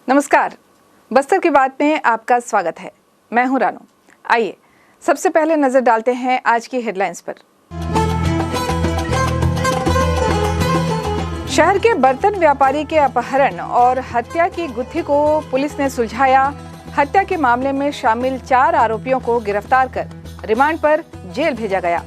नमस्कार, बस्तर की बात में आपका स्वागत है। मैं हूं रानू। आइए सबसे पहले नजर डालते हैं आज की हेडलाइंस पर। शहर के बर्तन व्यापारी के अपहरण और हत्या की गुत्थी को पुलिस ने सुलझाया। हत्या के मामले में शामिल 4 आरोपियों को गिरफ्तार कर रिमांड पर जेल भेजा गया।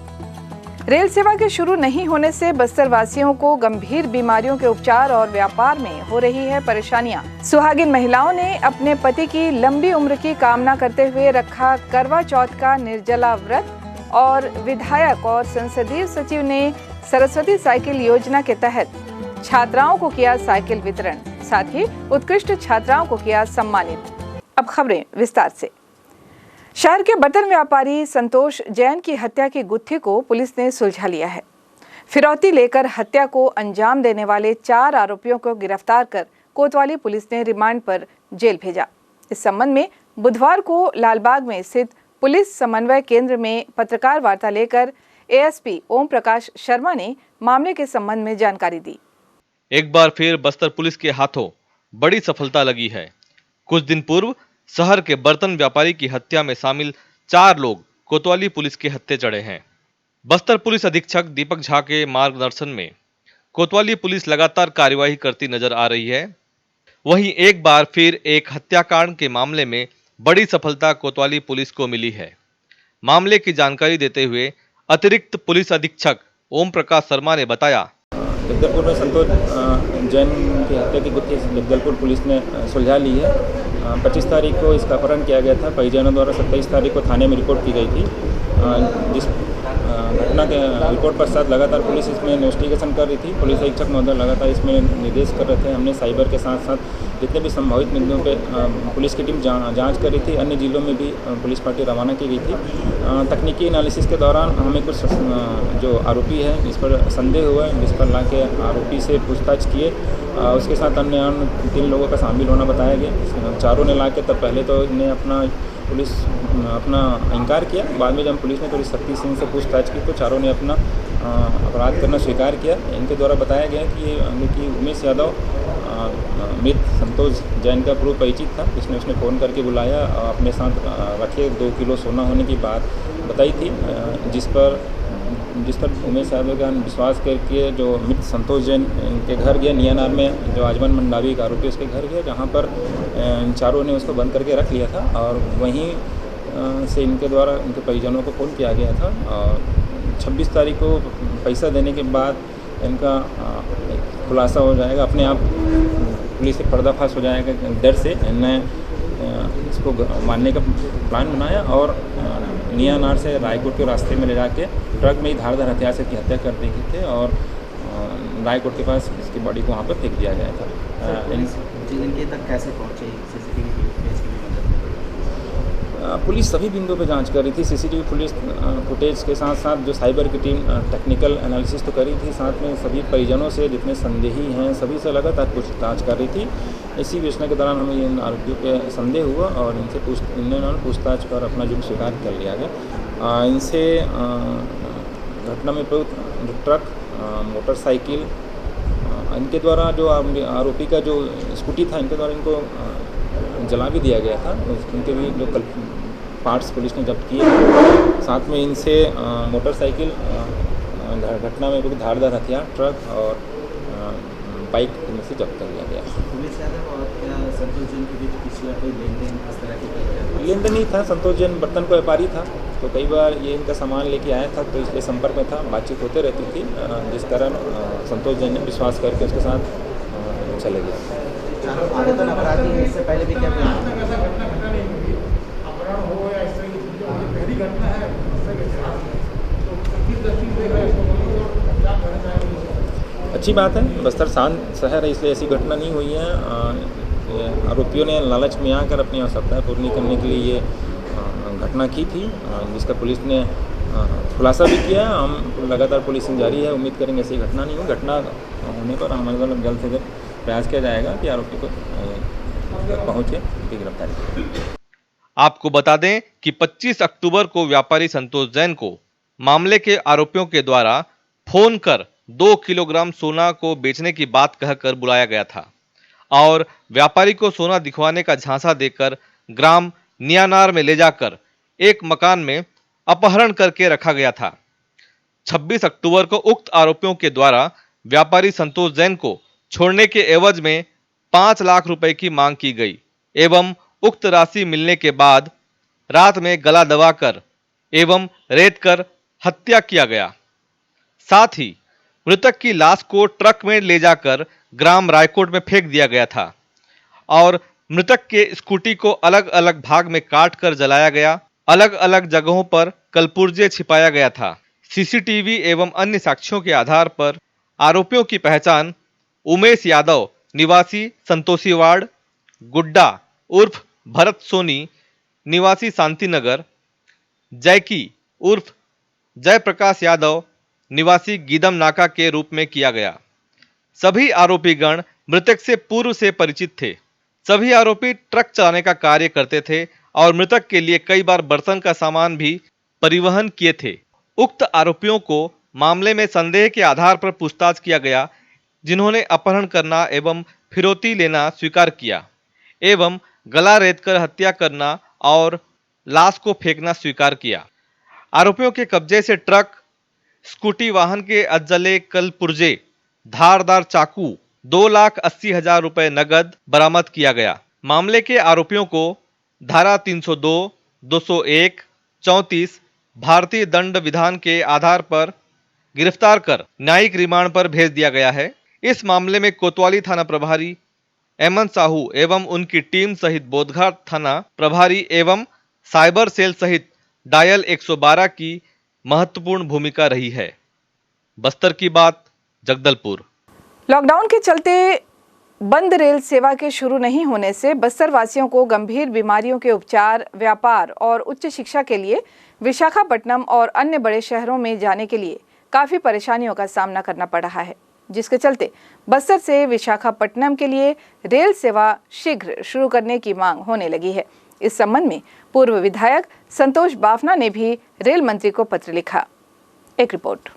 रेल सेवा के शुरू नहीं होने से बस्तर वासियों को गंभीर बीमारियों के उपचार और व्यापार में हो रही है परेशानियां। सुहागिन महिलाओं ने अपने पति की लंबी उम्र की कामना करते हुए रखा करवा चौथ का निर्जला व्रत और विधायक और संसदीय सचिव ने सरस्वती साइकिल योजना के तहत छात्राओं को किया साइकिल वितरण, साथ ही उत्कृष्ट छात्राओं को किया सम्मानित। अब खबरें विस्तार से। शहर के बर्तन व्यापारी संतोष जैन की हत्या की गुत्थी को पुलिस ने सुलझा लिया है। फिरौती लेकर हत्या को अंजाम देने वाले 4 आरोपियों को गिरफ्तार कर कोतवाली पुलिस ने रिमांड पर जेल भेजा। इस संबंध में बुधवार को लालबाग में स्थित पुलिस समन्वय केंद्र में पत्रकार वार्ता लेकर एएसपी ओम प्रकाश शर्मा ने मामले के संबंध में जानकारी दी। एक बार फिर बस्तर पुलिस के हाथों बड़ी सफलता लगी है। कुछ दिन पूर्व शहर के बर्तन व्यापारी की हत्या में शामिल 4 लोग कोतवाली पुलिस के हत्थे चढ़े हैं। बस्तर पुलिस अधीक्षक दीपक झा के मार्गदर्शन में कोतवाली पुलिस लगातार कार्यवाही करती नजर आ रही है। वहीं एक बार फिर एक हत्याकांड के मामले में बड़ी सफलता कोतवाली पुलिस को मिली है। मामले की जानकारी देते हुए अतिरिक्त पुलिस अधीक्षक ओम प्रकाश शर्मा ने बताया, जगदलपुर में संतोष जैन की हत्या की गुत्थी जगदलपुर पुलिस ने सुलझा ली है। 25 तारीख को इसका अपहरण किया गया था। परिजनों द्वारा 27 तारीख को थाने में रिपोर्ट की गई थी। जिस घटना के रिपोर्ट पश्चात लगातार पुलिस इसमें इन्वेस्टिगेशन कर रही थी। पुलिस अधीक्षक महोदय लगातार इसमें निर्देश कर रहे थे। हमने साइबर के साथ साथ जितने भी संभावित बिंदुओं पे पुलिस की टीम जांच कर रही थी। अन्य जिलों में भी पुलिस पार्टी रवाना की गई थी। तकनीकी एनालिसिस के दौरान हमें कुछ जो आरोपी है जिस पर संदेह हुआ है, जिस पर लाके आरोपी से पूछताछ किए, उसके साथ अन्य 3 लोगों का शामिल होना बताया गया। चारों ने लाके तब पहले तो इन्हें अपना इनकार किया। बाद में जब पुलिस ने थोड़ी सख्ती से इनसे पूछताछ की तो चारों ने अपना अपराध करना स्वीकार किया। इनके द्वारा बताया गया कि उमेश यादव मृत संतोष जैन का पूर्व परिचित था। उसने फ़ोन करके बुलाया और अपने साथ रखे 2 किलो सोना होने की बात बताई थी, जिस पर उमेश यादव का विश्वास करके जो मृत संतोष जैन के घर गया नियानार में, जो आजमन मंडावी का आरोपी उसके घर गया, जहाँ पर इन चारों ने उसको बंद करके रख लिया था और वहीं से इनके द्वारा इनके परिजनों को फ़ोन किया गया था। और 26 तारीख को पैसा देने के बाद इनका खुलासा हो जाएगा, अपने आप पुलिस से पर्दाफाश हो जाएगा। डर से इन्होंने इसको मारने का प्लान बनाया और नियानार से रायकोट के रास्ते में ले जाके ट्रक में ही धारदार हथियार से हत्या कर दी गई थी और रायकोट के पास इसकी बॉडी को वहाँ पर फेंक दिया गया था। इनके तक कैसे पहुँचे? सीसीटीवी पुलिस सभी बिंदुओं पे जांच कर रही थी। सीसीटीवी फुटेज के साथ साथ जो साइबर की टीम टेक्निकल एनालिसिस तो कर रही थी, साथ में सभी परिजनों से जितने संदेही हैं सभी से लगातार पूछताछ कर रही थी। इसी विवेचना के दौरान हमें इन आरोपियों पे संदेह हुआ और इन्होंने पूछताछ कर अपना जुर्म स्वीकार कर लिया गया। इनसे घटना में प्रयुक्त ट्रक, मोटरसाइकिल, इनके द्वारा जो आरोपी का जो स्कूटी था इनके द्वारा इनको जला भी दिया गया था। उनके भी जो पार्ट्स पुलिस ने जब्त किए। साथ में इनसे मोटरसाइकिल, घटना में कुछ धारदार हथियार, ट्रक और बाइक इनमें से जब्त कर लिया गया। पुलिस यादव और संतोष जैन के बीच पिछला कोई लेनदेन इस तरह की लेनदेन नहीं था। संतोष जैन बर्तन का व्यापारी था, तो कई बार ये इनका सामान लेके आया था, तो इसलिए संपर्क में था, बातचीत होते रहती थी, जिस कारण संतोष जैन ने विश्वास करके उसके साथ चले गया। आवेदन अपराधी इससे पहले भी क्या अच्छी बात है। बस्तर शांत शहर है, इसलिए ऐसी घटना नहीं हुई है। आरोपियों ने लालच में आकर अपनी आवश्यकताएं पूरी करने के लिए ये घटना की थी, जिसका पुलिस ने खुलासा भी किया। हम लगातार पुलिसिंग जारी है, उम्मीद करेंगे ऐसी घटना नहीं हो। घटना होने पर हमारे द्वारा जल्द से जल्द प्रयास किया जाएगा कि आरोपी को पहुंचे, उनकी गिरफ्तारी। आपको बता दें कि 25 अक्टूबर को व्यापारी संतोष जैन को मामले के आरोपियों के द्वारा फोन कर 2 किलोग्राम सोना को बेचने की बात कहकर बुलाया गया था। और व्यापारी को सोना दिखवाने का झांसा देकर ग्राम नियानार में ले जाकर एक मकान में अपहरण करके रखा गया था। 26 अक्टूबर को उक्त आरोपियों के द्वारा व्यापारी संतोष जैन को छोड़ने के एवज में 5 लाख रुपए की मांग की गई एवं उक्त राशि मिलने के बाद रात में गला दबाकर एवं रेत कर हत्या किया गया। साथ ही मृतक की लाश को ट्रक में ले जाकर ग्राम रायकोट में फेंक दिया गया था और मृतक के स्कूटी को अलग अलग भाग में काट कर जलाया गया। अलग अलग जगहों पर कलपुर्जे छिपाया गया था। सीसीटीवी एवं अन्य साक्ष्यों के आधार पर आरोपियों की पहचान उमेश यादव निवासी संतोषी वार्ड, गुड्डा उर्फ भरत सोनी निवासी शांतिनगर, जैकी उर्फ जयप्रकाश यादव निवासी गीदम नाका के रूप में किया गया। सभी आरोपीगण मृतक से पूर्व से परिचित थे। सभी आरोपी ट्रक चलाने का कार्य करते थे और मृतक के लिए कई बार बर्तन का सामान भी परिवहन किए थे। उक्त आरोपियों को मामले में संदेह के आधार पर पूछताछ किया गया, जिन्होंने अपहरण करना एवं फिरौती लेना स्वीकार किया एवं गला रेतकर हत्या करना और लाश को फेंकना स्वीकार किया। आरोपियों के कब्जे से ट्रक, स्कूटी, वाहन के अधजले कलपुर्जे, धारदार चाकू, 2,80,000 रुपए नगद बरामद किया गया। मामले के आरोपियों को धारा 302, 201, 34 भारतीय दंड विधान के आधार पर गिरफ्तार कर न्यायिक रिमांड पर भेज दिया गया है। इस मामले में कोतवाली थाना प्रभारी एमन साहू एवं उनकी टीम सहित बोधघाट थाना प्रभारी एवं साइबर सेल सहित डायल 112 की महत्वपूर्ण भूमिका रही है। बस्तर की बात, जगदलपुर। लॉकडाउन के चलते बंद रेल सेवा के शुरू नहीं होने से बस्तर वासियों को गंभीर बीमारियों के उपचार, व्यापार और उच्च शिक्षा के लिए विशाखापट्टनम और अन्य बड़े शहरों में जाने के लिए काफी परेशानियों का सामना करना पड़ रहा है, जिसके चलते बस्तर से विशाखापट्टनम के लिए रेल सेवा शीघ्र शुरू करने की मांग होने लगी है। इस संबंध में पूर्व विधायक संतोष बाफना ने भी रेल मंत्री को पत्र लिखा। एक रिपोर्ट।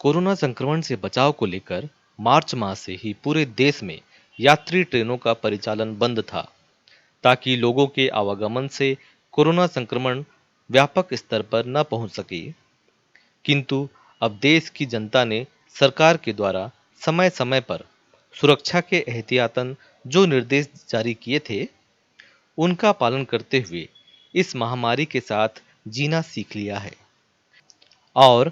कोरोना संक्रमण से बचाव को लेकर मार्च माह से ही पूरे देश में यात्री ट्रेनों का परिचालन बंद था, ताकि लोगों के आवागमन से कोरोना संक्रमण व्यापक स्तर पर न पहुंच सके। किंतु अब देश की जनता ने सरकार के द्वारा समय समय पर सुरक्षा के एहतियातन जो निर्देश जारी किए थे, उनका पालन करते हुए इस महामारी के साथ जीना सीख लिया है और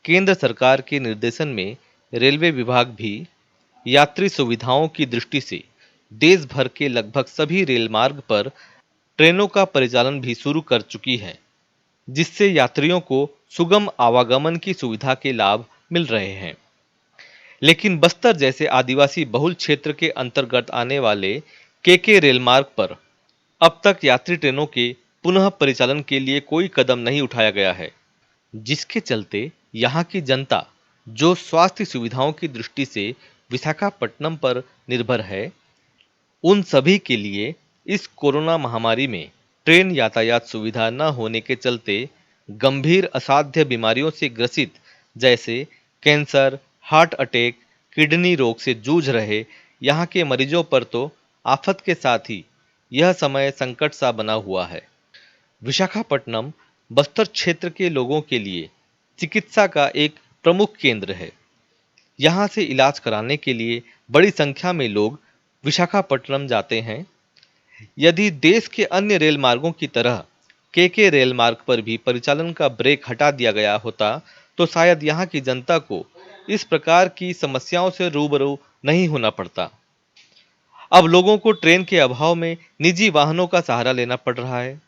केंद्र सरकार के निर्देशन में रेलवे विभाग भी यात्री सुविधाओं की दृष्टि से देश भर के लगभग सभी रेल मार्ग पर ट्रेनों का परिचालन भी शुरू कर चुकी है, जिससे यात्रियों को सुगम आवागमन की सुविधा के लाभ मिल रहे हैं। लेकिन बस्तर जैसे आदिवासी बहुल क्षेत्र के अंतर्गत आने वाले केके रेल मार्ग पर अब तक यात्री ट्रेनों के पुनः परिचालन के लिए कोई कदम नहीं उठाया गया है, जिसके चलते यहाँ की जनता जो स्वास्थ्य सुविधाओं की दृष्टि से विशाखापट्टनम पर निर्भर है, उन सभी के लिए इस कोरोना महामारी में ट्रेन यातायात सुविधा न होने के चलते गंभीर असाध्य बीमारियों से ग्रसित जैसे कैंसर, हार्ट अटैक, किडनी रोग से जूझ रहे यहाँ के मरीजों पर तो आफत के साथ ही यह समय संकट सा बना हुआ है। विशाखापट्टनम बस्तर क्षेत्र के लोगों के लिए चिकित्सा का एक प्रमुख केंद्र है। यहाँ से इलाज कराने के लिए बड़ी संख्या में लोग विशाखापट्टनम जाते हैं। यदि देश के अन्य रेल मार्गों की तरह केके रेल मार्ग पर भी परिचालन का ब्रेक हटा दिया गया होता तो शायद यहाँ की जनता को इस प्रकार की समस्याओं से रूबरू नहीं होना पड़ता। अब लोगों को ट्रेन के अभाव में निजी वाहनों का सहारा लेना पड़ रहा है,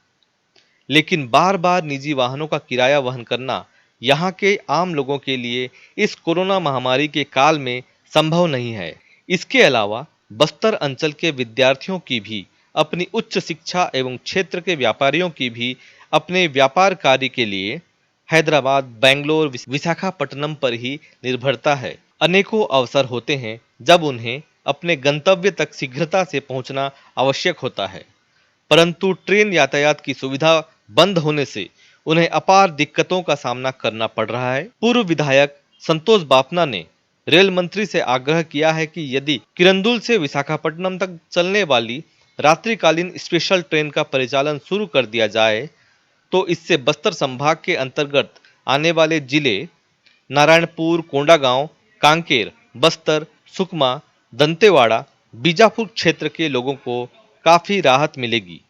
लेकिन बार बार निजी वाहनों का किराया वहन करना यहाँ के आम लोगों के लिए इस कोरोना महामारी के काल में संभव नहीं है। इसके अलावा बस्तर अंचल के विद्यार्थियों की भी अपनी उच्च शिक्षा एवं क्षेत्र के व्यापारियों की भी अपने व्यापार कार्य के लिए हैदराबाद, बेंगलोर, विशाखापट्टनम पर ही निर्भरता है। अनेकों अवसर होते हैं जब उन्हें अपने गंतव्य तक शीघ्रता से पहुंचना आवश्यक होता है, परंतु ट्रेन यातायात की सुविधा बंद होने से उन्हें अपार दिक्कतों का सामना करना पड़ रहा है। पूर्व विधायक संतोष बाफना ने रेल मंत्री से आग्रह किया है कि यदि किरंदुल से विशाखापट्टनम तक चलने वाली रात्रिकालीन स्पेशल ट्रेन का परिचालन शुरू कर दिया जाए तो इससे बस्तर संभाग के अंतर्गत आने वाले जिले नारायणपुर, कोंडागांव, कांकेर, बस्तर, सुकमा, दंतेवाड़ा, बीजापुर क्षेत्र के लोगों को काफी राहत मिलेगी।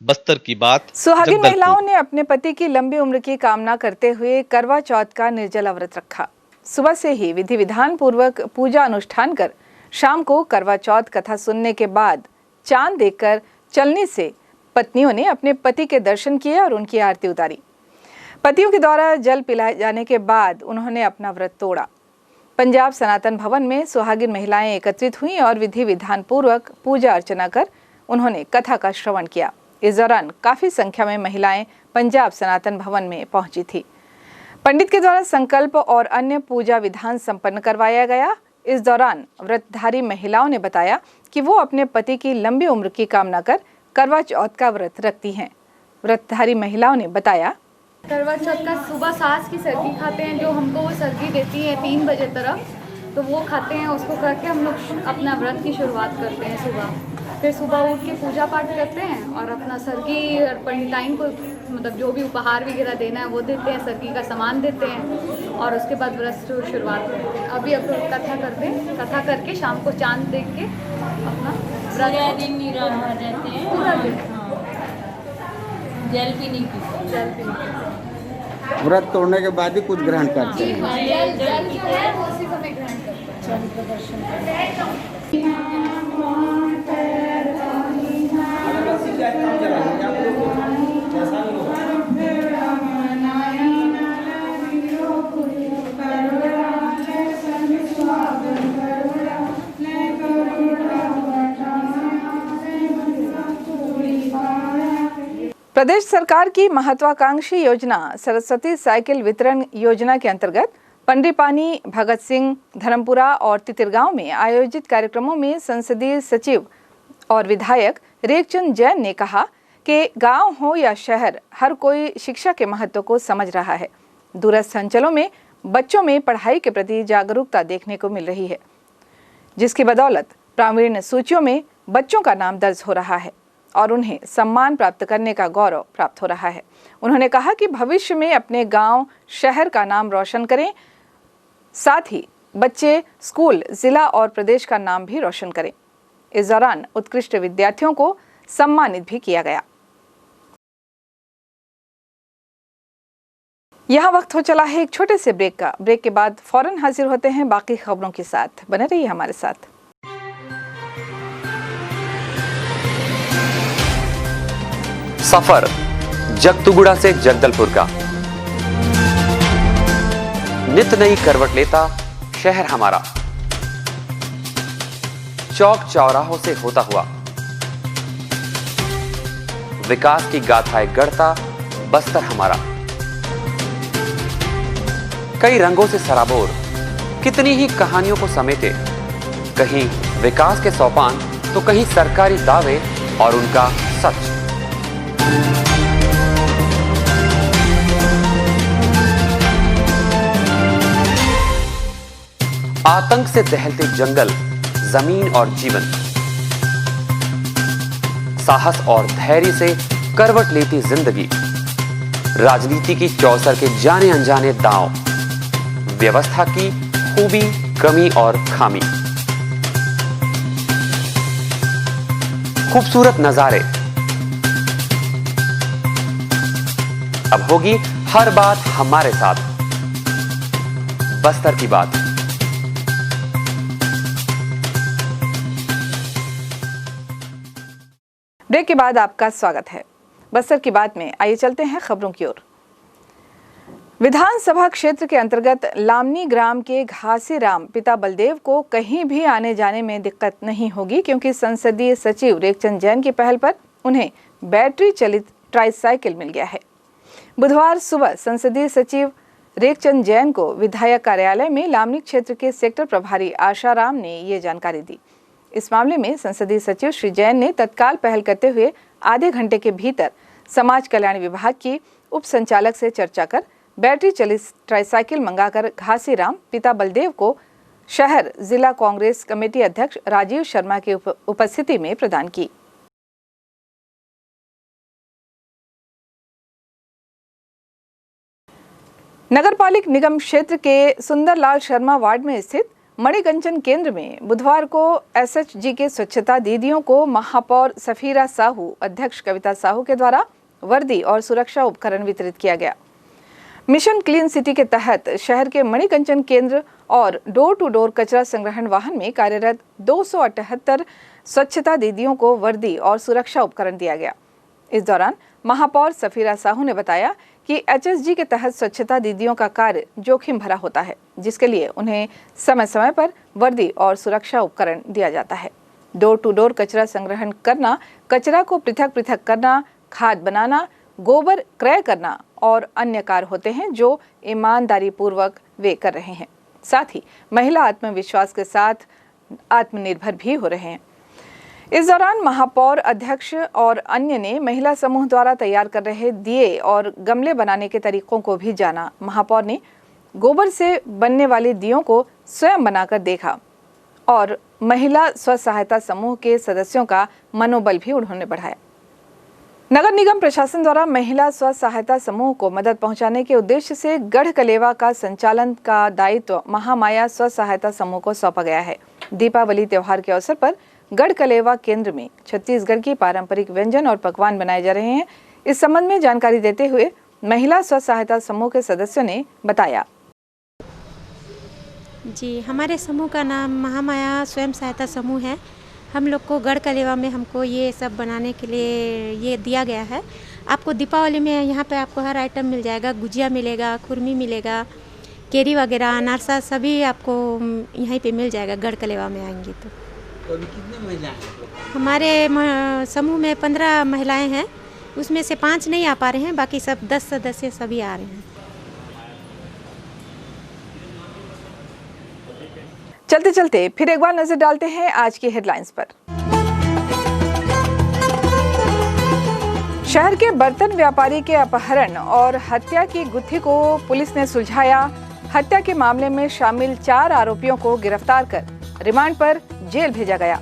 बस्तर की बात। सुहागिन जगदलपुर। महिलाओं ने अपने पति की लंबी उम्र की कामना करते हुए करवा चौथ का निर्जला व्रत रखा। सुबह से ही विधि विधान पूर्वक पूजा अनुष्ठान कर शाम को करवा चौथ कथा सुनने के बाद चांद देखकर चलने से पत्नियों ने अपने पति के दर्शन किए और उनकी आरती उतारी। पतियों के द्वारा जल पिलाए जाने के बाद उन्होंने अपना व्रत तोड़ा। पंजाब सनातन भवन में सुहागिन महिलाएं एकत्रित हुईं और विधि विधान पूर्वक पूजा अर्चना कर उन्होंने कथा का श्रवण किया। इस दौरान काफी संख्या में महिलाएं पंजाब सनातन भवन में पहुंची थी। पंडित के द्वारा संकल्प और अन्य पूजा विधान संपन्न करवाया गया। इस दौरान व्रतधारी महिलाओं ने बताया कि वो अपने पति की लंबी उम्र की कामना कर करवा चौथ का व्रत रखती हैं। व्रतधारी महिलाओं ने बताया, करवा चौथ का सुबह सास की सर्दी खाते हैं, जो हमको वो सर्दी देती है 3 बजे तरफ, तो वो खाते हैं। उसको करके हम लोग अपना व्रत की शुरुआत करते हैं सुबह। फिर सुबह उठ के पूजा पाठ करते हैं और अपना सरगी और पंडिताइन को मतलब जो भी उपहार वगैरह देना है वो देते हैं, सरगी का सामान देते हैं और उसके बाद व्रत शुरुआत करते हैं। अभी अब कथा करते हैं, कथा करके शाम को चांद देख के अपना व्रत दिन निराहार रहते हैं। पूरा दिन जल भी नहीं पीते। जल पीते व्रत तोड़ने के बाद ही कुछ ग्रहण करते हैं। जल जो है वो उसी समय ग्रहण करते हैं। प्रदेश सरकार की महत्वाकांक्षी योजना सरस्वती साइकिल वितरण योजना के अंतर्गत पंडीपानी, भगत सिंह, धर्मपुरा और तितिरगांव में आयोजित कार्यक्रमों में संसदीय सचिव और विधायक रेखचंद जैन ने कहा कि गांव हो या शहर, हर कोई शिक्षा के महत्व को समझ रहा है। दूरस्थ अंचलों में बच्चों में पढ़ाई के प्रति जागरूकता देखने को मिल रही है, जिसकी बदौलत प्रावीण्य सूचियों में बच्चों का नाम दर्ज हो रहा है और उन्हें सम्मान प्राप्त करने का गौरव प्राप्त हो रहा है। उन्होंने कहा कि भविष्य में अपने गांव, शहर का नाम रोशन करें, साथ ही बच्चे स्कूल, जिला और प्रदेश का नाम भी रोशन करें। इस दौरान उत्कृष्ट विद्यार्थियों को सम्मानित भी किया गया। यहाँ वक्त हो चला है एक छोटे से ब्रेक का। ब्रेक के बाद फौरन हाजिर होते हैं बाकी खबरों के साथ। बने रहिए हमारे साथ। सफर जगतुगुड़ा से जगदलपुर का, नित नई करवट लेता शहर हमारा, चौक चौराहों से होता हुआ विकास की गाथाएं गढ़ता बस्तर हमारा। कई रंगों से सराबोर कितनी ही कहानियों को समेटे, कहीं विकास के सोपान तो कहीं सरकारी दावे और उनका सच। आतंक से दहलते जंगल, जमीन और जीवन, साहस और धैर्य से करवट लेती जिंदगी, राजनीति की चौसर के जाने अनजाने दांव, व्यवस्था की खूबी, कमी और खामी, खूबसूरत नजारे। अब होगी हर बात हमारे साथ, बस्तर की बात। ब्रेक के बाद आपका स्वागत है। बस्तर की बात में आइए चलते हैं खबरों की ओर। विधानसभा क्षेत्र के अंतर्गत लामनी ग्राम के घासीराम पिता बलदेव को कहीं भी आने जाने में दिक्कत नहीं होगी, क्योंकि संसदीय सचिव रेखचंद जैन की पहल पर उन्हें बैटरी चलित ट्राईसाइकिल मिल गया है। बुधवार सुबह संसदीय सचिव रेखचंद जैन को विधायक कार्यालय में लामनी क्षेत्र के सेक्टर प्रभारी आशाराम ने ये जानकारी दी। इस मामले में संसदीय सचिव श्री जैन ने तत्काल पहल करते हुए आधे घंटे के भीतर समाज कल्याण विभाग की उप संचालक से चर्चा कर बैटरी चलित ट्राईसाइकिल मंगाकर घासीराम पिता बलदेव को शहर जिला कांग्रेस कमेटी अध्यक्ष राजीव शर्मा की उपस्थिति में प्रदान की। नगरपालिक निगम क्षेत्र के सुंदरलाल शर्मा वार्ड में स्थित मणिकंचन केंद्र में बुधवार को एसएचजी के स्वच्छता दीदियों को महापौर सफीरा साहू, अध्यक्ष कविता साहू के द्वारा वर्दी और सुरक्षा उपकरण वितरित किया गया। मिशन क्लीन सिटी के तहत शहर के मणिकंचन केंद्र और डोर टू डोर कचरा संग्रहण वाहन में कार्यरत 278 स्वच्छता दीदियों को वर्दी और सुरक्षा उपकरण दिया गया। इस दौरान महापौर सफीरा साहू ने बताया कि एचएसजी के तहत स्वच्छता दीदियों का कार्य जोखिम भरा होता है, जिसके लिए उन्हें समय समय पर वर्दी और सुरक्षा उपकरण दिया जाता है। डोर टू डोर कचरा संग्रहण करना, कचरा को पृथक पृथक करना, खाद बनाना, गोबर क्रय करना और अन्य कार्य होते हैं जो ईमानदारी पूर्वक वे कर रहे हैं। साथ ही महिला आत्मविश्वास के साथ आत्मनिर्भर भी हो रहे हैं। इस दौरान महापौर, अध्यक्ष और अन्य ने महिला समूह द्वारा तैयार कर रहे दिए और गमले बनाने के तरीकों को भी जाना। महापौर ने गोबर से बनने वाली दियों को स्वयं बनाकर देखा और महिला स्व सहायता समूह के सदस्यों का मनोबल भी उन्होंने बढ़ाया। नगर निगम प्रशासन द्वारा महिला स्व सहायता समूह को मदद पहुंचाने के उद्देश्य से गढ़ कलेवा का संचालन का दायित्व महामाया स्व सहायता समूह को सौंपा गया है। दीपावली त्योहार के अवसर पर गढ़ कलेवा केंद्र में छत्तीसगढ़ की पारंपरिक व्यंजन और पकवान बनाए जा रहे हैं। इस संबंध में जानकारी देते हुए महिला स्व सहायता समूह के सदस्यों ने बताया। जी, हमारे समूह का नाम महामाया स्वयं सहायता समूह है। हम लोग को गढ़ कलेवा में हमको ये सब बनाने के लिए ये दिया गया है। आपको दीपावली में यहाँ पे आपको हर आइटम मिल जाएगा। गुजिया मिलेगा, खुरमी मिलेगा, केरी वगैरह, अनारसा सभी आपको यहीं पे मिल जाएगा गढ़ कलेवा में आएंगे तो। अभी कितने महिलाएं हैं? हमारे समूह में 15 महिलाएं हैं, उसमें से 5 नहीं आ पा रहे हैं, बाकी सब 10 सदस्य सभी आ रहे हैं। चलते चलते फिर एक बार नजर डालते हैं आज की हेडलाइंस पर। शहर के बर्तन व्यापारी के अपहरण और हत्या की गुत्थी को पुलिस ने सुलझाया। हत्या के मामले में शामिल 4 आरोपियों को गिरफ्तार कर रिमांड पर जेल भेजा गया।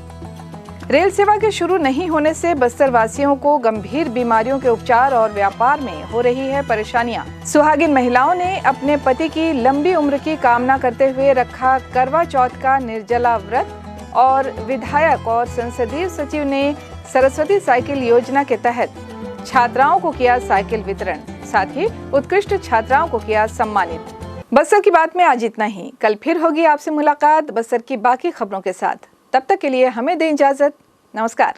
रेल सेवा के शुरू नहीं होने से बस्तर वासियों को गंभीर बीमारियों के उपचार और व्यापार में हो रही है परेशानियां। सुहागिन महिलाओं ने अपने पति की लंबी उम्र की कामना करते हुए रखा करवा चौथ का निर्जला व्रत और विधायक और संसदीय सचिव ने सरस्वती साइकिल योजना के तहत छात्राओं को किया साइकिल वितरण, साथ ही उत्कृष्ट छात्राओं को किया सम्मानित। बस्तर की बात में आज इतना ही। कल फिर होगी आपसे मुलाकात बस्तर की बाकी खबरों के साथ। तब तक के लिए हमें दें इजाजत। नमस्कार।